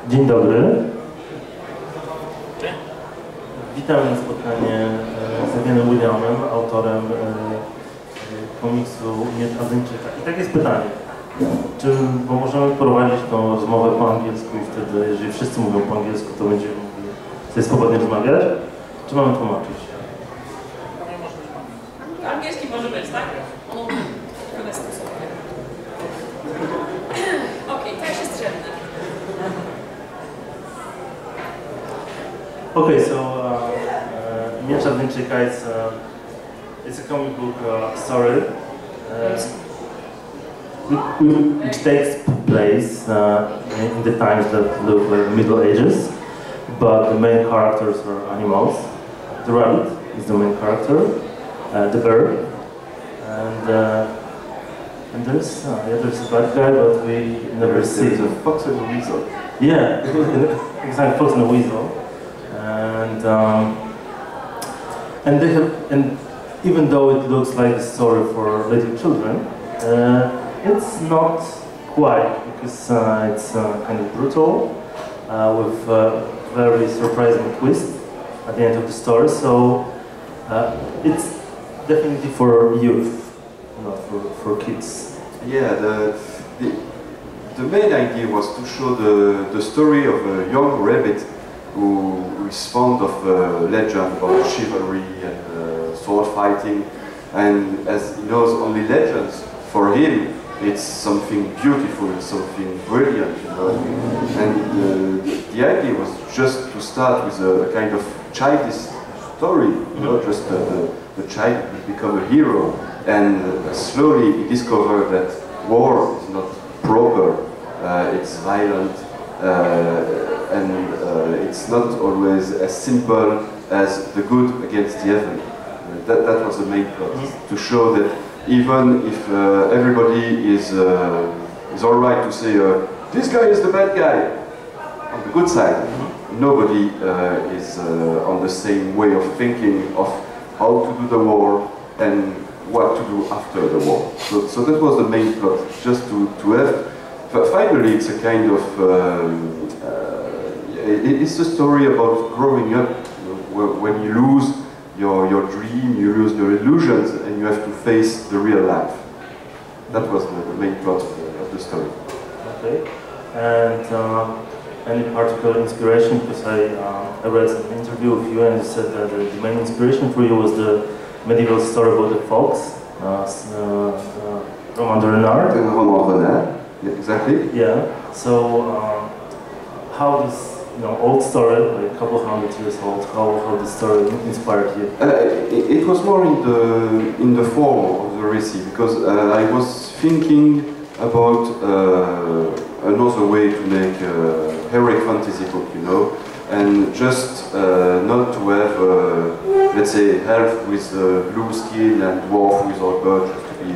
Dzień dobry. Witam na spotkanie z Etienne'em Willem'em, autorem komiksu Miecz Ardeńczyka. I tak jest pytanie, bo możemy prowadzić tą rozmowę po angielsku i wtedy, jeżeli wszyscy mówią po angielsku, to będziemy mogli sobie swobodnie rozmawiać? Czy mamy tłumaczyć? Angielski może być, tak? Okej, to się strzelne. Okay, so Miecz Ardeńczyka it's a comic book story which takes place in the times that look like the Middle Ages, but the main characters are animals. The rabbit is the main character, the bear, and there's a bad guy, but we never see. There's a fox and a weasel. Yeah, exactly, fox and a weasel. And even though it looks like a story for little children, it's not quite, because it's kind of brutal, with a very surprising twist at the end of the story. So it's definitely for youth, not for kids. Yeah, the main idea was to show the story of a young rabbit who is fond of legend about chivalry and sword fighting, and as he knows only legends, for him it's something beautiful, it's something brilliant, you know. And the idea was just to start with a kind of childish story, you know, just the child will become a hero, and slowly he discovered that war is not proper, it's violent, and it's not always as simple as the good against the evil. That was the main plot, to show that even if everybody is all right to say this guy is the bad guy, on the good side, nobody is on the same way of thinking of how to do the war and what to do after the war. So that was the main plot, just to have. Finally, it's a kind of it's a story about growing up. You know, when you lose your dream, you lose your illusions, and you have to face the real life. That was the main plot of the story. Okay. And any particular inspiration? Because I read an interview with you, and you said that the main inspiration for you was the medieval story about the fox, Roman de Renard. Yeah, exactly. Yeah. So how this old story, like a couple of 100 years old, how this story inspired you? It was more in the form of the récit, because I was thinking about another way to make a heroic fantasy book, you know, and just not to have, let's say, elf with blue skin and dwarf without bird, just to be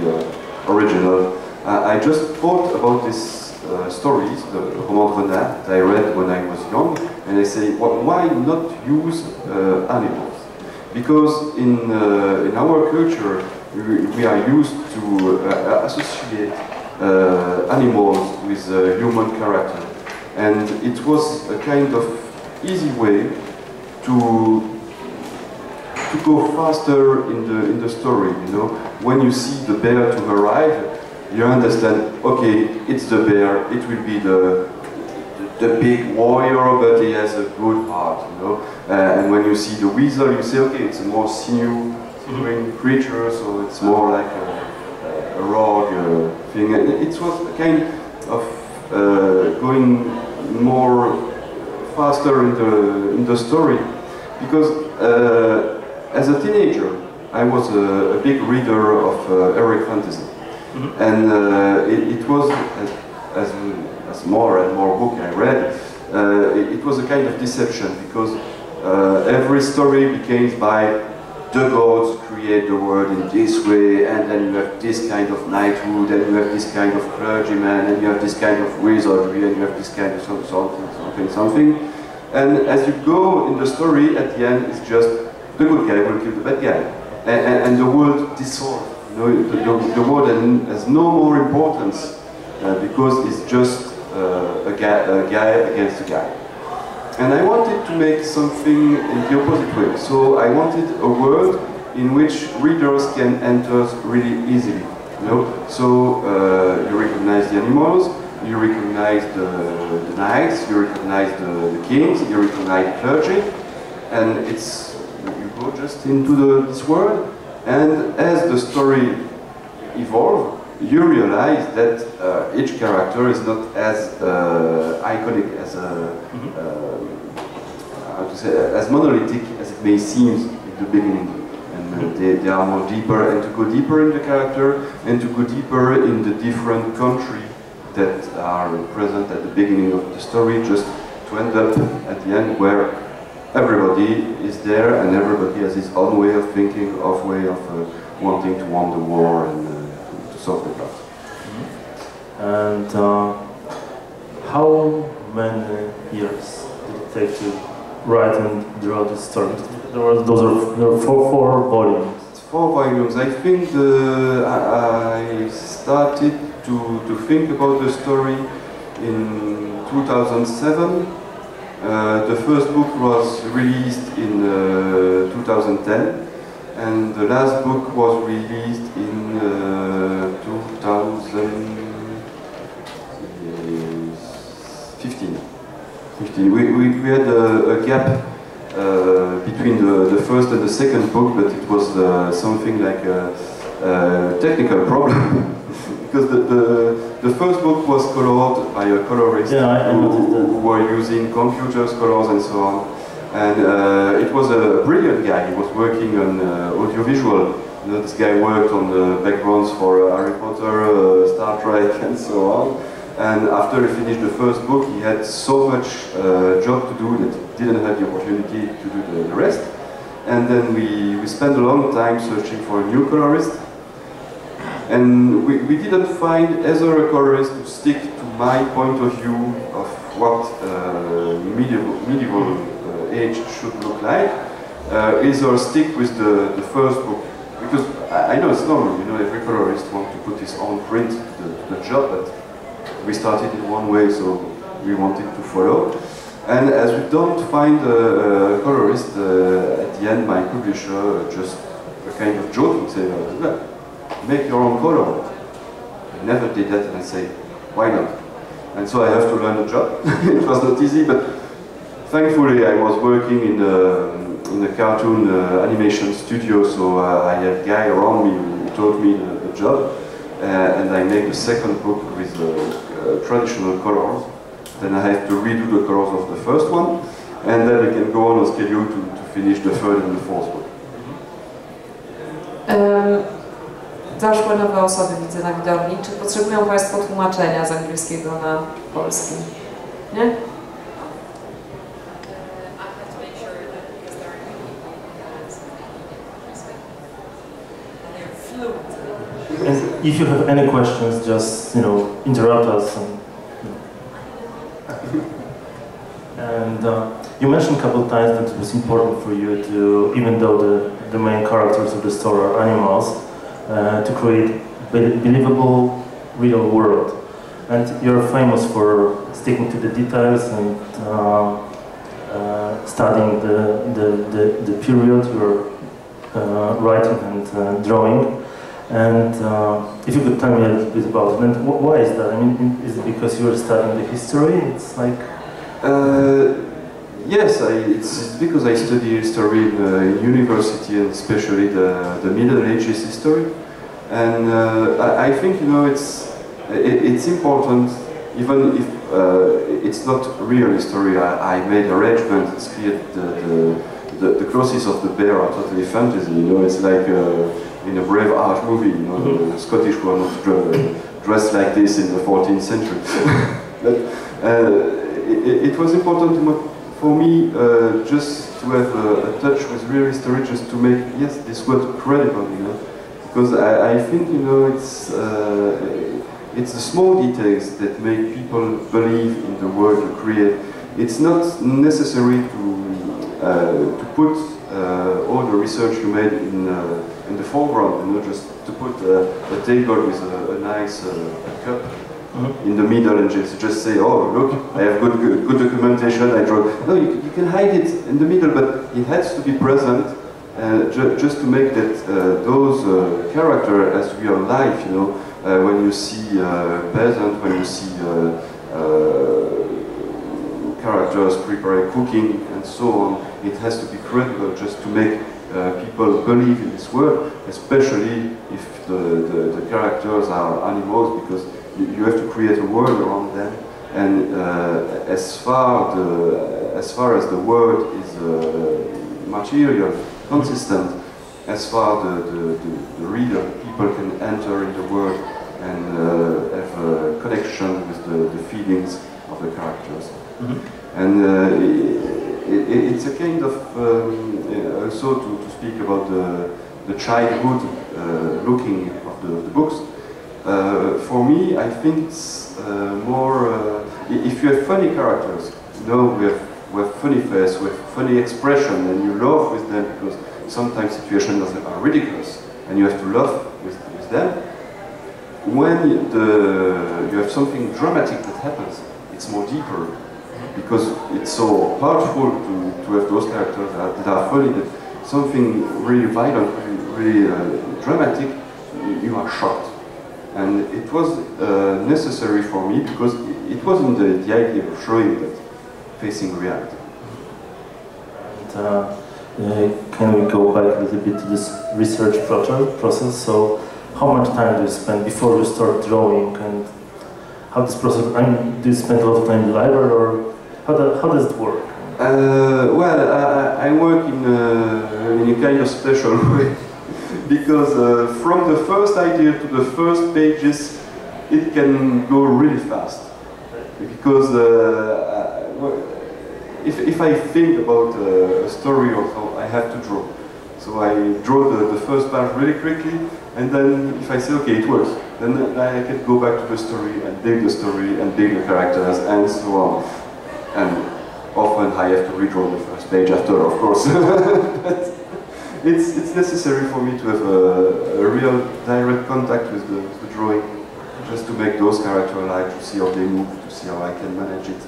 original. I just thought about these stories, the Roman de Renard that I read when I was young, and I say, well, why not use animals? Because in our culture, we are used to associate animals with human character, and it was a kind of easy way to go faster in the story. You know, when you see the bear to arrive, you understand, okay, it's the bear, it will be the big warrior, but he has a good heart, you know. And when you see the weasel, you say, okay, it's a more sinew-ing creature, so it's more like a rogue thing. And it was a kind of going more faster in the story, because as a teenager, I was a big reader of heroic fantasy. And it was, as more and more book I read, it was a kind of deception, because every story became by the gods create the world in this way, and then you have this kind of knighthood, and you have this kind of clergyman, and you have this kind of wizardry, and you have this kind of something. And as you go in the story, at the end, it's just the good guy will kill the bad guy, and the world dissolves. You know, the world has no more importance because it's just a guy against a guy. And I wanted to make something in the opposite way. So I wanted a world in which readers can enter really easily. You know? So you recognize the animals, you recognize the knights, you recognize the kings, you recognize the clergy, and you go just into this world. And as the story evolves, you realize that each character is not as iconic as how to say, as monolithic as it may seem in the beginning. And they are more deeper, and to go deeper in the character, and to go deeper in the different countries that are present at the beginning of the story, just to end up at the end where everybody is there and everybody has his own way of thinking, way of wanting to win the war and to solve the plot. And how many years did it take to write and draw this story? There are four volumes. It's 4 volumes. I think I started to think about the story in 2007. The first book was released in 2010, and the last book was released in 2015. We had a gap between the first and the second book, but it was something like a technical problem. Because the first book was colored by a colorist who were using computers, colors and so on. And it was a brilliant guy. He was working on audiovisual. You know, this guy worked on the backgrounds for Harry Potter, Star Trek and so on. And after he finished the first book, he had so much job to do that he didn't have the opportunity to do the rest. And then we spent a long time searching for a new colorist. And we didn't find either a colorist to stick to my point of view of what medieval age should look like, either stick with the first book. Because I know it's normal, you know, every colorist wants to put his own print to the job, but we started in one way, so we wanted to follow. And as we don't find a colorist, at the end my publisher just a kind of joking said, well, make your own color. I never did that, and I say, why not? And so I have to learn the job. It was not easy, but thankfully I was working in the cartoon animation studio, so I had a guy around me who taught me the job. And I made the second book with traditional colors. Then I have to redo the colors of the first one, and then we can go on a schedule to finish the third and the fourth book. Zaszłe nowe osoby widzę na widowni. Czy potrzebują Państwo tłumaczenia z angielskiego na polski? Nie? And if you have any questions, just interrupt us. And you mentioned a couple of times that it was important for you to, even though the main characters of the story are animals, to create believable real world. And you're famous for sticking to the details and studying the period you're writing and drawing. And if you could tell me a little bit about it, and why is that? I mean, is it because you're studying the history? It's like... Yes, it's because I study history in university, and especially the Middle Ages history. And I think, it's important, even if it's not real history. I made arrangements. It's clear the clothes of the bear are totally fantasy. It's like in a Braveheart movie. The Scottish were not dressed like this in the 14th century. But it was important for me just to have a touch with real history, just to make this word credible. Because I think it's the small details that make people believe in the work you create. It's not necessary to put all the research you made in the foreground, just to put a table with a nice cup in the middle and just say, oh, look, I have good documentation, I draw. No, you can hide it in the middle, but it has to be present just to make that those characters as real life, you know, when you see peasant, when you see characters preparing cooking and so on, it has to be credible just to make people believe in this world, especially if the characters are animals, because you have to create a world around them, and as far as the world is material, consistent, as far the reader, people can enter in the world and have a connection with the feelings of the characters. And it's a kind of, also to speak about the childhood looking of the books. For me, I think it's more, if you have funny characters, you know, we have funny face, with funny expression, and you laugh with them, because sometimes situations are ridiculous, and you have to laugh with them. When you have something dramatic that happens, it's more deeper, because it's so powerful to have those characters that are funny, that something really violent, really dramatic, you are shocked. And it was necessary for me, because it wasn't the idea of showing that facing reality. And can we go back a little bit to this research process? So how much time do you spend before you start drawing, and how this process, do you spend a lot of time in the library, or how does it work? Well, I work in a kind of special way, because from the first idea to the first pages, it can go really fast. Because if I think about a story or how I have to draw, so I draw the first part really quickly, and then if I say, okay, it works, then I can go back to the story and dig the story and dig the characters and so on. And often I have to redraw the first page after, of course. But it's necessary for me to have a real direct contact with the drawing, just to make those characters alive, to see how they move, to see how I can manage it.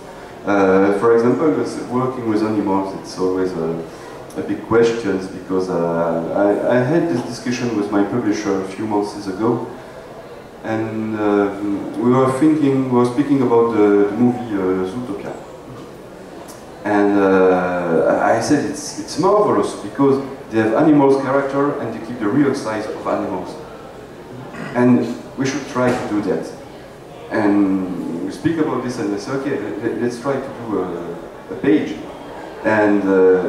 For example, working with animals, it's always a big question, because I had this discussion with my publisher a few months ago, and we were speaking about the movie Zootopia. And I said it's marvelous, because they have animals character and they keep the real size of animals. And we should try to do that. And we speak about this and they say, okay, let's try to do a page. And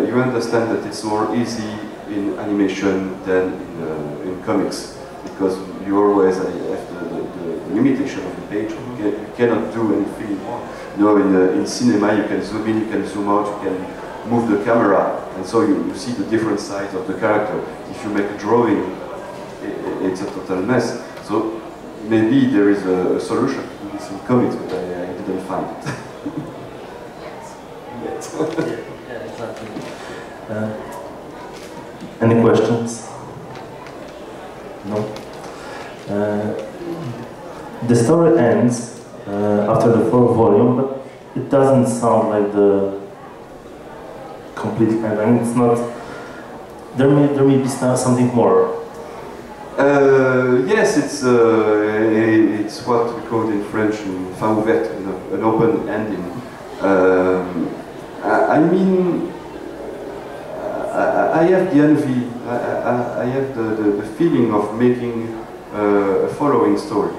you understand that it's more easy in animation than in comics, because you always have the limitation of the page. You cannot do anything more. You know, in cinema you can zoom in, you can zoom out, you can move the camera, and so you see the different sides of the character. If you make a drawing, it's a total mess. So maybe there is a solution to do this in comics, but I didn't find it. Yet. Yeah, exactly. Any questions? No? The story ends after the fourth volume, but it doesn't sound like the complete end. I mean, it's not. There may be something more. Yes, it's what we call in French fin ouverte, an open ending. I mean, I have the envy. I have the feeling of making a following story,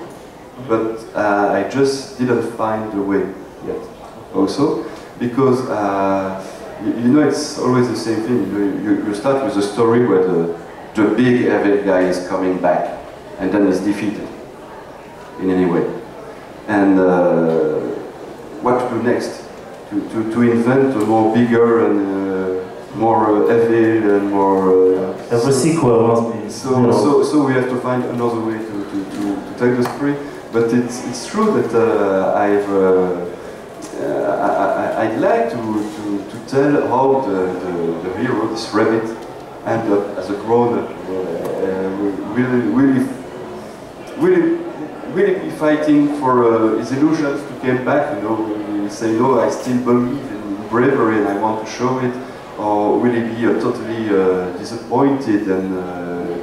but I just didn't find the way yet. Also, because you know, it's always the same thing. You start with a story where the big evil guy is coming back, and then is defeated in any way. And what to do next? To invent a more bigger and more evil and more. Every sequel must be. So we have to find another way to take the story. But it's true that I'd like to tell how the hero, this rabbit, ended up as a grown-up, really really be fighting for his illusions to come back? You know, will he say, no, I still believe in bravery and I want to show it? Or will he be totally disappointed and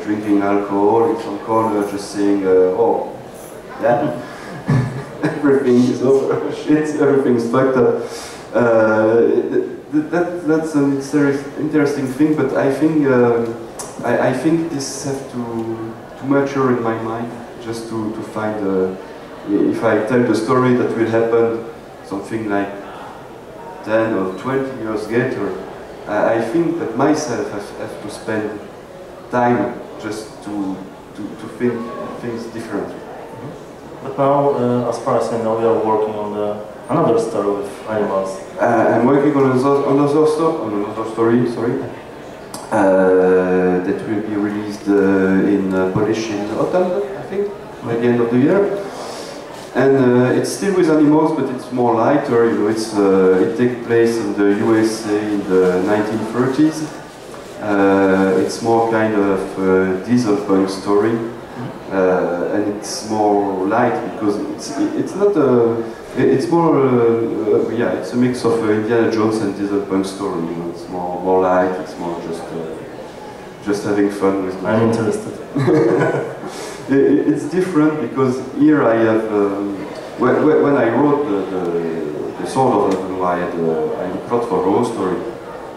drinking alcohol in some corner, just saying, oh, yeah, everything is over, shit, everything's fucked up. That's an interesting thing, but I think I think this has to mature in my mind, just to find, if I tell the story that will happen something like 10 or 20 years later, I think that myself have to spend time just to think things differently. But now, as far as I know, we are working on another story with animals. I'm working on another story, sorry, that will be released in Polish in autumn, I think, by the end of the year. And it's still with animals, but it's more lighter. You know, it takes place in the USA in the 1930s. It's more kind of diesel punk story, and it's more light because it's not a. It's more yeah. It's a mix of Indiana Jones and diesel punk story. You know, it's more light. It's more just having fun with it. I'm interested. It's different because here I have, when I wrote the sort of I plot for whole story,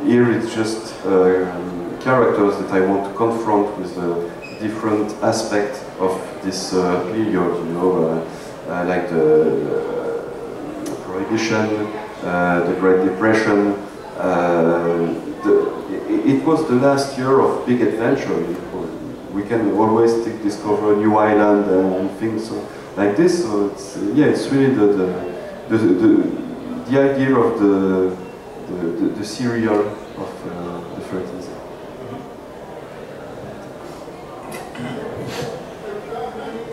here it's just characters that I want to confront with the different aspects of this period, you know, like the Prohibition, the Great Depression. It was the last year of big adventure. We can always discover a new island and things like this. So it's it's really the idea of the serial of the 30s.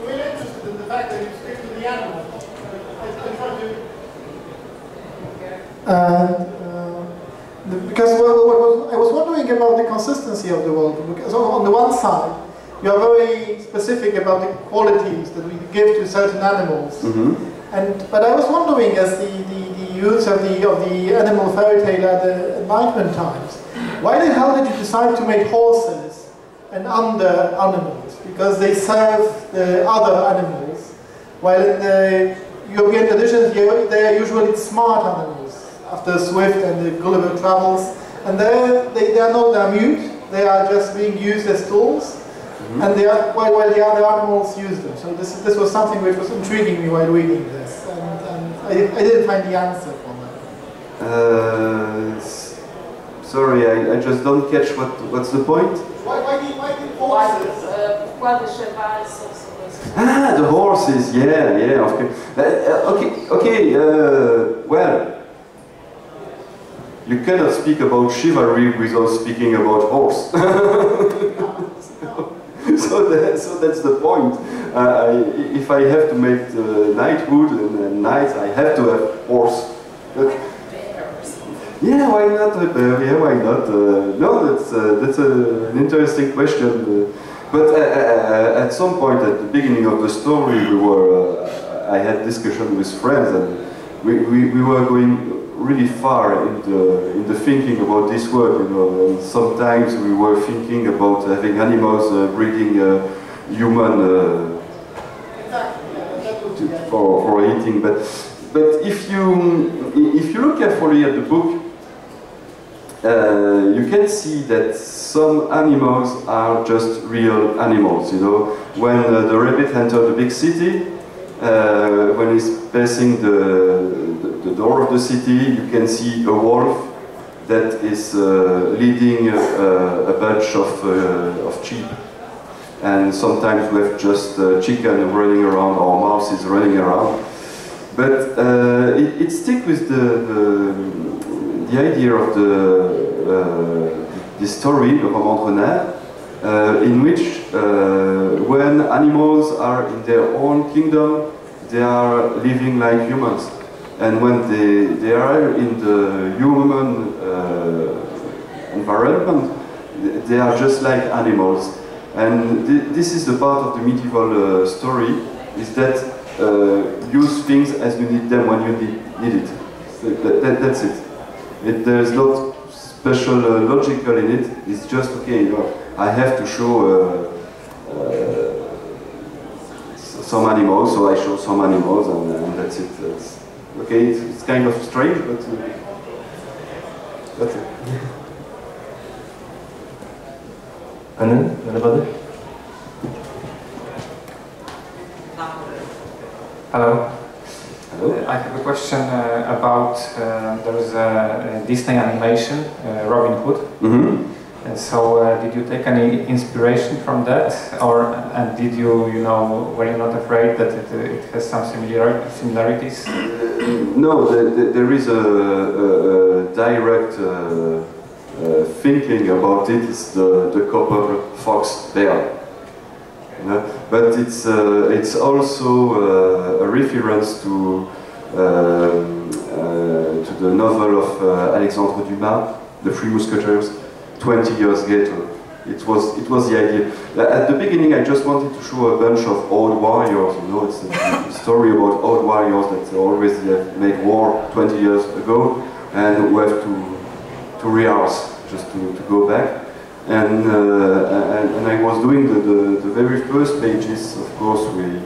We're interested in the fact that you stick to the animal. Because I was wondering about the consistency of the world. Because on the one side, you are very specific about the qualities that we give to certain animals. But I was wondering, as the use of the animal fairy tale at the Enlightenment times, why the hell did you decide to make horses and under animals? Because they serve the other animals, while in the European traditions they are usually smart animals. After Swift and the Gulliver Travels, and they are not mute. They are just being used as tools. And they are, while the other animals use them. So this was something which was intriguing me while reading this, and I didn't find the answer for that. Sorry, I just don't catch what's the point. Why did horses? The horses, yeah, okay, well, you cannot speak about chivalry without speaking about horse. So that's the point. If I have to make knighthood and knights, I have to have horse. Yeah, why not? Yeah, why not? No, that's an interesting question. But at some point, at the beginning of the story, I had discussion with friends, and we were going really far in the thinking about this work, you know. And sometimes we were thinking about having animals breeding human for eating. But if you look carefully at the book, you can see that some animals are just real animals. You know, when the rabbit enters the big city, when he's passing the door of the city, you can see a wolf that is leading a bunch of sheep. And sometimes we have just chicken running around, or mouses running around. But it sticks with the idea of the story, Le Roman Renard, in which when animals are in their own kingdom, they are living like humans. And when they are in the human environment, they are just like animals. And this is the part of the medieval story is that use things as you need them when you need it. So that's it. There's not special logical in it. It's just okay. You know, I have to show some animals, so I show some animals, and that's it. That's, okay, it's kind of strange, but that's it. And then, anybody? Hello. Hello. I have a question about there is a Disney animation, Robin Hood. Mm-hmm. And so, did you take any inspiration from that, and did you, were you not afraid that it has some similarities? No, there is a direct thinking about it. It's the couple fox bear. You know? But it's also a reference to the novel of Alexandre Dumas, The Three Musketeers, 20 years later. It was the idea. At the beginning, I just wanted to show a bunch of old warriors. You know, it's a story about old warriors that always made war 20 years ago, and who have to rehearse just to go back. And I was doing the very first pages. Of course, we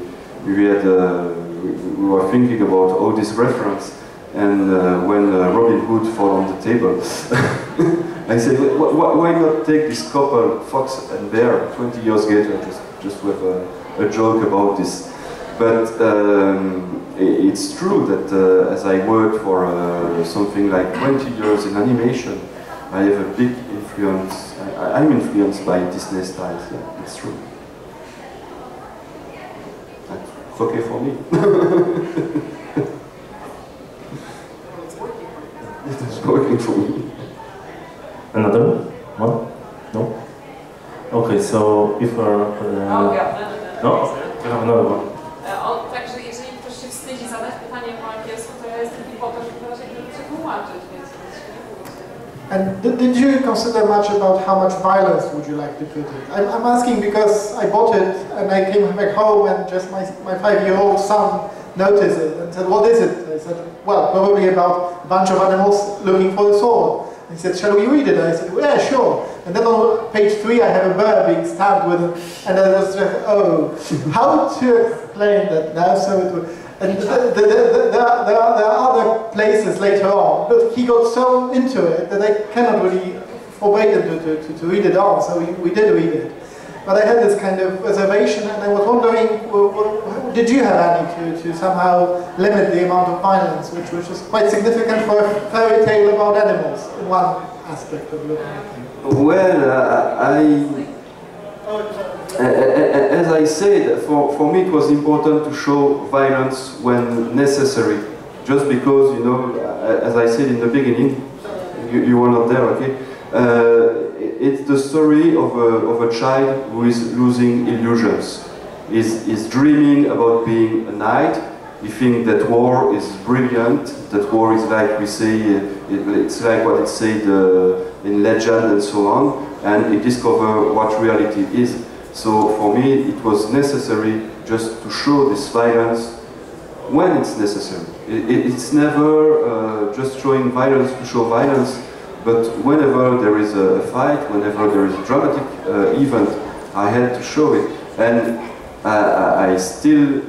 were thinking about all this reference. And when Robin Hood fell on the table, I said, why not take this couple, fox and bear, 20 years later, just with a joke about this. But it's true that as I worked for something like 20 years in animation, I have a big influence. I'm influenced by Disney styles. Yeah, it's true. It's okay for me. It's working for me. Another one? No? Okay, so if No? no? We have another one. Także jeżeli ktoś się wstydzi zadać pytanie po angielsku, to ja jestem tylko po to, żeby raczej przetłumaczyć, więc się nie bójcie. And did you consider much about how much violence would you like to put in? I'm asking because I bought it and I came back home and just my 5-year-old son noticed it and said, what is it? I said, well, probably about a bunch of animals looking for the sword. He said, shall we read it? I said, well, yeah, sure. And then on page 3 I have a bird being stabbed with it, and I was just, oh, how to explain that now? And there are other places later on, but he got so into it that I cannot really forbade him to read it on, so we did read it. But I had this kind of reservation, and I was wondering, did you have any to somehow limit the amount of violence, which is quite significant for a fairy tale about animals, in one aspect of looking at things? Well, as I said, for me it was important to show violence when necessary, just because, you know, as I said in the beginning, you were not there, okay? It's the story of a child who is losing illusions. He's dreaming about being a knight. He thinks that war is brilliant, that war is like we say, it's like what it's said in legend and so on, and he discovers what reality is. So for me it was necessary just to show this violence when it's necessary. It's never just showing violence to show violence, but whenever there is a fight, whenever there is a dramatic event, I had to show it. And I still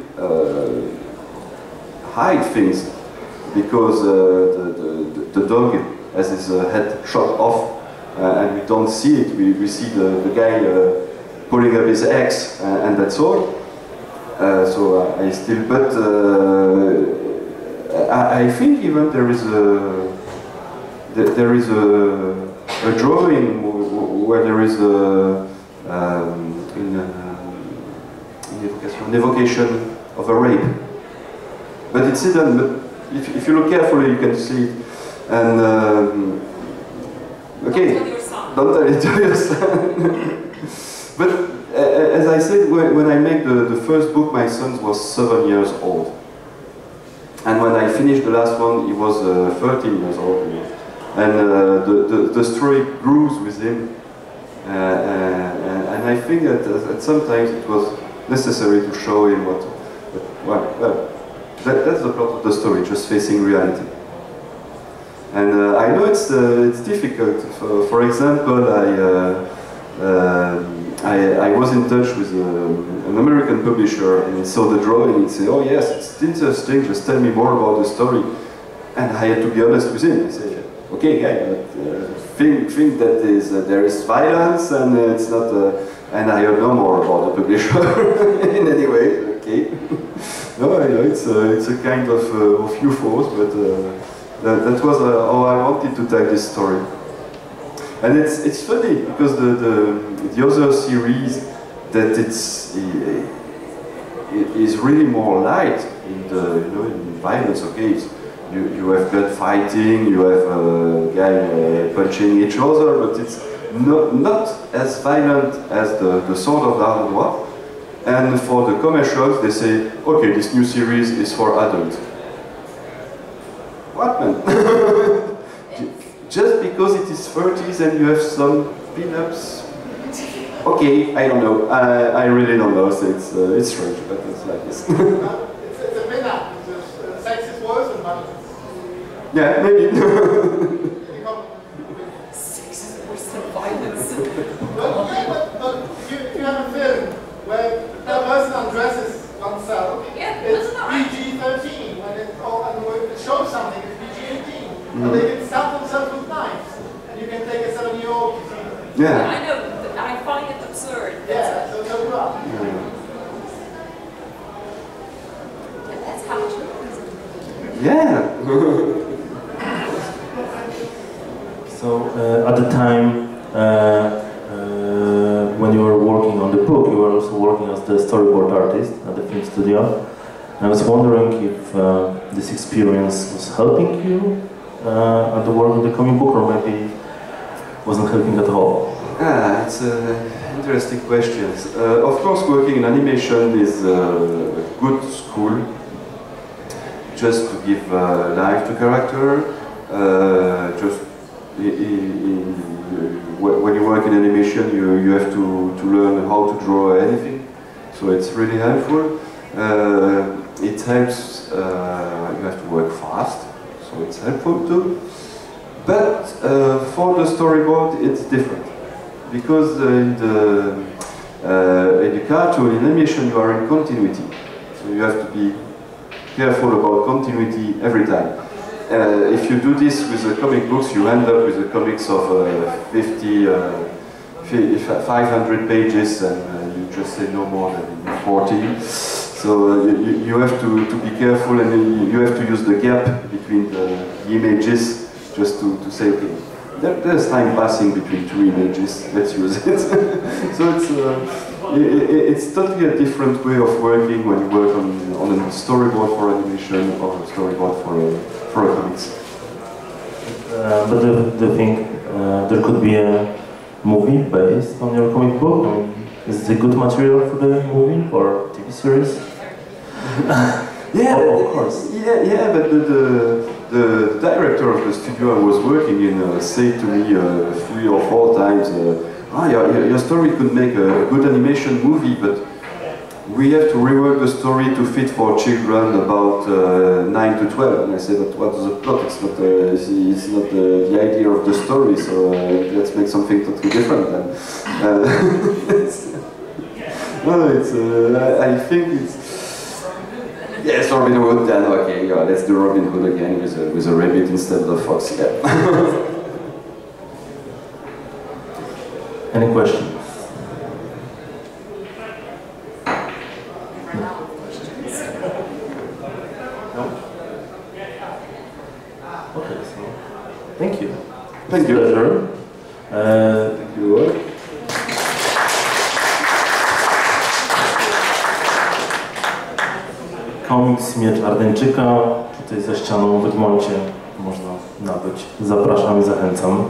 hide things, because the dog has his head shot off, and we don't see it. We see the guy pulling up his axe, and that's all. So I still, but I think even there is a drawing where there is an evocation of a rape. But it's hidden, but if you look carefully you can see it. And okay, don't tell it to your son. But as I said, when I made the first book, my son was 7 years old. And when I finished the last one, he was 13 years old. And the story grows with him. And I think that sometimes it was necessary to show him But, well, that's the plot of the story, just facing reality. And I know it's difficult. For example, I was in touch with an American publisher, and he saw the drawing and said, "Oh yes, it's interesting, just tell me more about the story." And I had to be honest with him. I said, "Okay, guy, but think that there is violence and it's not." And I heard no more about the publisher in any way. Okay, no, I know it's a kind of UFOs, but that was how I wanted to tell this story. And it's funny because the other series that it is really more light in the in violence. Okay, you have gun fighting, you have a guy punching each other, but it's not as violent as the Sword of Dark. And for the commercials, they say, okay, this new series is for adults. What, man? Just because it is 30s and you have some pin-ups? Okay, I don't know. I really don't know. So it's strange, but it's like this. It's a pin-up. Sex is worse than violence. Yeah, maybe. Sex is worse than violence. Well, yeah, but you have a film where that person undresses oneself. Yeah, It's no. PG-13 when it shows something. It's PG-18, and they can stab themselves with knives, and you can take a 7-year-old. Yeah. I know. I find it absurd. Yeah, so do I. That's how it is. Yeah. So at the time when you were working on the book, you were also working as the storyboard artist at the film studio. And I was wondering if this experience was helping you at the work on the comic book, or maybe wasn't helping at all. Ah, it's interesting questions. Of course, working in animation is a good school, just to give life to character. When you work in animation, you have to learn how to draw anything, so it's really helpful. It helps. You have to work fast, so it's helpful too. But for the storyboard, it's different. Because in the cartoon, in animation, you are in continuity. So you have to be careful about continuity every time. If you do this with the comic books, you end up with the comics of 500 pages, and you just say no more than 40. So you have to be careful, and you have to use the gap between the images just to say, okay, there's time passing between two images, let's use it. So it's totally a different way of working when you work on a storyboard for animation or a storyboard for a comics. But do you think there could be a movie based on your comic book? I mean, is it a good material for the movie or TV series? Yeah, oh, of course. Yeah, but the director of the studio I was working in said to me 3 or 4 times, your story could make a good animation movie, but we have to rework the story to fit for children about 9 to 12. And I said, but what's the plot? It's not the idea of the story, so let's make something totally different then. I think it's... Yes, Robin Hood, then okay, yeah, let's do Robin Hood again with a rabbit instead of a fox, yeah. Any questions? No? Okay, so thank you. Thank you. Pleasure. Thank you. Komiks Miecz Ardeńczyka, tutaj za ścianą w Egmoncie można nabyć. Zapraszam i zachęcam.